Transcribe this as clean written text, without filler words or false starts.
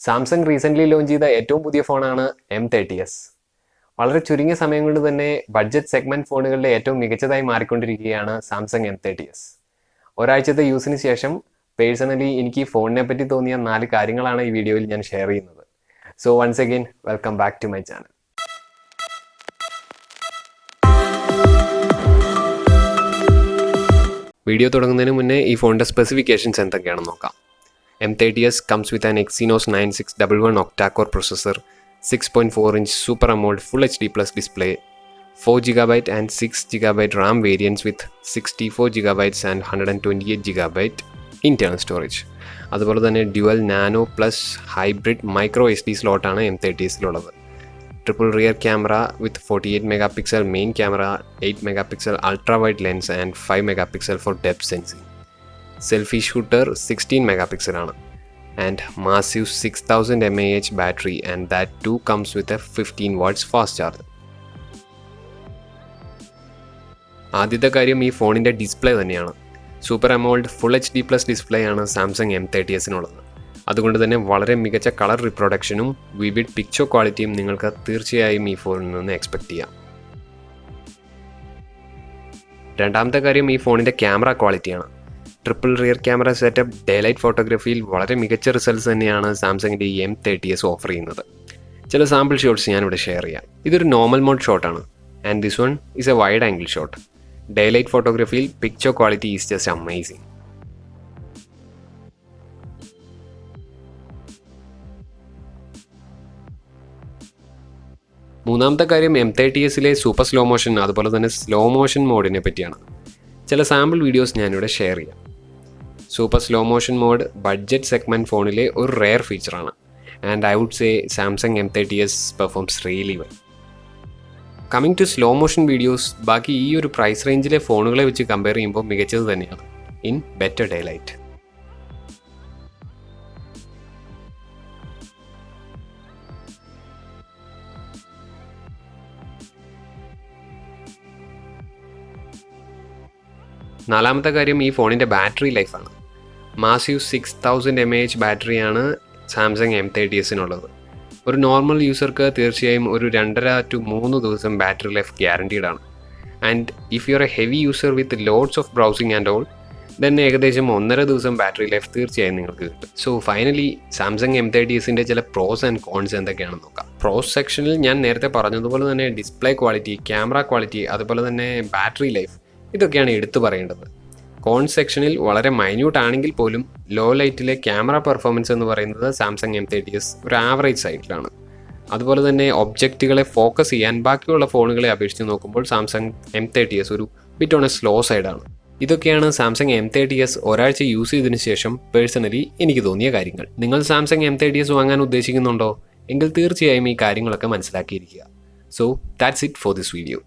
Samsung recently launch ചെയ്ത ഏറ്റവും പുതിയ ഫോണാണ് M30s. വളരെ ചുരുങ്ങിയ സമയം കൊണ്ട് തന്നെ ബഡ്ജറ്റ് സെഗ്മെൻറ്റ് ഫോണുകളിലെ ഏറ്റവും മികച്ചതായി മാറിക്കൊണ്ടിരിക്കുകയാണ് സാംസങ് M30s. ഒരാഴ്ചത്തെ യൂസിന് ശേഷം പേഴ്സണലി എനിക്ക് ഈ ഫോണിനെ പറ്റി തോന്നിയ 4 കാര്യങ്ങളാണ് ഈ വീഡിയോയിൽ ഞാൻ ഷെയർ ചെയ്യുന്നത്. So once again welcome back to my channel. Video തുടങ്ങുന്നതിന് മുന്നേ ഈ ഫോണിൻ്റെ സ്പെസിഫിക്കേഷൻസ് എന്തൊക്കെയാണെന്ന് നോക്കാം. M30s comes with an Exynos 9611 octa-core processor, 6.4-inch Super AMOLED Full HD Plus display, 4GB and 6GB RAM variants with 64GB and 128GB internal storage. അതുപോലെ തന്നെ dual nano plus hybrid micro SD സ്ലോട്ടാണ് M30സിലുള്ളത്. Triple rear camera with 48 megapixel main camera, 8 megapixel ultra wide lens and 5 megapixel for depth sensing. Selfie shooter 16 മെഗാപിക്സലാണ് and massive 6000 mAh battery and that too comes with a 15 watts fast charger. ആദ്യത്തെ കാര്യം ഈ ഫോണിൻ്റെ display തന്നെയാണ്. Super AMOLED full HD plus display ആണ് Samsung M30സിനുള്ളത്. അതുകൊണ്ട് തന്നെ വളരെ മികച്ച കളർ റിപ്രൊഡക്ഷനും വിവിഡ് പിക്ചർ ക്വാളിറ്റിയും നിങ്ങൾക്ക് തീർച്ചയായും ഈ ഫോണിൽ നിന്ന് എക്സ്പെക്റ്റ് ചെയ്യാം. രണ്ടാമത്തെ കാര്യം ഈ ഫോണിൻ്റെ ക്യാമറ ക്വാളിറ്റിയാണ്. Triple rear camera setup daylight ഫോട്ടോഗ്രാഫിയിൽ വളരെ മികച്ച റിസൾട്ട്സ് തന്നെയാണ് സാംസങ്ങിൻ്റെ ഈ M30s ഓഫർ ചെയ്യുന്നത്. ചില സാമ്പിൾ ഷോട്ട്സ് ഞാനിവിടെ ഷെയർ ചെയ്യാം. ഇതൊരു നോർമൽ മോഡ് ഷോട്ടാണ് and this one is a wide angle shot. Daylight ഫോട്ടോഗ്രാഫിയിൽ picture quality is just amazing. മൂന്നാമത്തെ കാര്യം M30സിലെ സൂപ്പർ സ്ലോ മോഷൻ അതുപോലെ തന്നെ സ്ലോ മോഷൻ മോഡിനെ പറ്റിയാണ്. ചില സാമ്പിൾ വീഡിയോസ് ഞാനിവിടെ ഷെയർ ചെയ്യാം. Super slow motion mode budget segment ഫോണിലെ ഒരു റെയർ ഫീച്ചറാണ് and I would say Samsung M30s performs really well. Coming to slow motion videos ബാക്കി ഈ ഒരു പ്രൈസ് റേഞ്ചിലെ ഫോണുകളെ വെച്ച് കമ്പയർ ചെയ്യുമ്പോൾ മികച്ചത് തന്നെയാണ് ഇൻ ബെറ്റർ ഡേലൈറ്റ്. നാലാമത്തെ കാര്യം ഈ ഫോണിൻ്റെ ബാറ്ററി ലൈഫാണ്. മാസീവ് 6000 mAh ബാറ്ററിയാണ് സാംസങ് M30സിനുള്ളത്. ഒരു നോർമൽ യൂസർക്ക് തീർച്ചയായും ഒരു 2.5 to 3 ദിവസം ബാറ്ററി ലൈഫ് ഗ്യാരണ്ടീഡ് ആണ്. And if you are a heavy user with loads of browsing and all then ഏകദേശം 1.5 ദിവസം ബാറ്ററി ലൈഫ് തീർച്ചയായും നിങ്ങൾക്ക് കിട്ടും. സോ ഫൈനലി സാംസങ് M30സിൻ്റെ ചില പ്രോസ് ആൻഡ് കോൺസ് എന്തൊക്കെയാണെന്ന് നോക്കാം. പ്രോസ് സെക്ഷനിൽ ഞാൻ നേരത്തെ പറഞ്ഞതുപോലെ തന്നെ ഡിസ്പ്ലേ ക്വാളിറ്റി, ക്യാമറ ക്വാളിറ്റി, അതുപോലെ തന്നെ ബാറ്ററി ലൈഫ്, ഇതൊക്കെയാണ് എടുത്തു പറയേണ്ടത്. കോൺ സെക്ഷനിൽ വളരെ മൈന്യൂട്ട് ആണെങ്കിൽ പോലും ലോ ലൈറ്റിലെ ക്യാമറ പെർഫോമൻസ് എന്ന് പറയുന്നത് സാംസങ് M30s ഒരു ആവറേജ് സൈഡിലാണ്. അതുപോലെ തന്നെ ഒബ്ജക്റ്റുകളെ ഫോക്കസ് ചെയ്യാൻ ബാക്കിയുള്ള ഫോണുകളെ അപേക്ഷിച്ച് നോക്കുമ്പോൾ സാംസങ് M30s ഒരു ബിറ്റ് ഓൺ എ സ്ലോ സൈഡാണ്. ഇതൊക്കെയാണ് സാംസങ് M30s ഒരാഴ്ച യൂസ് ചെയ്തതിന് ശേഷം പേഴ്സണലി എനിക്ക് തോന്നിയ കാര്യങ്ങൾ. നിങ്ങൾ സാംസങ് M30s വാങ്ങാൻ ഉദ്ദേശിക്കുന്നുണ്ടോ എങ്കിൽ തീർച്ചയായും ഈ കാര്യങ്ങളൊക്കെ മനസ്സിലാക്കിയിരിക്കുക. So that's it for this video.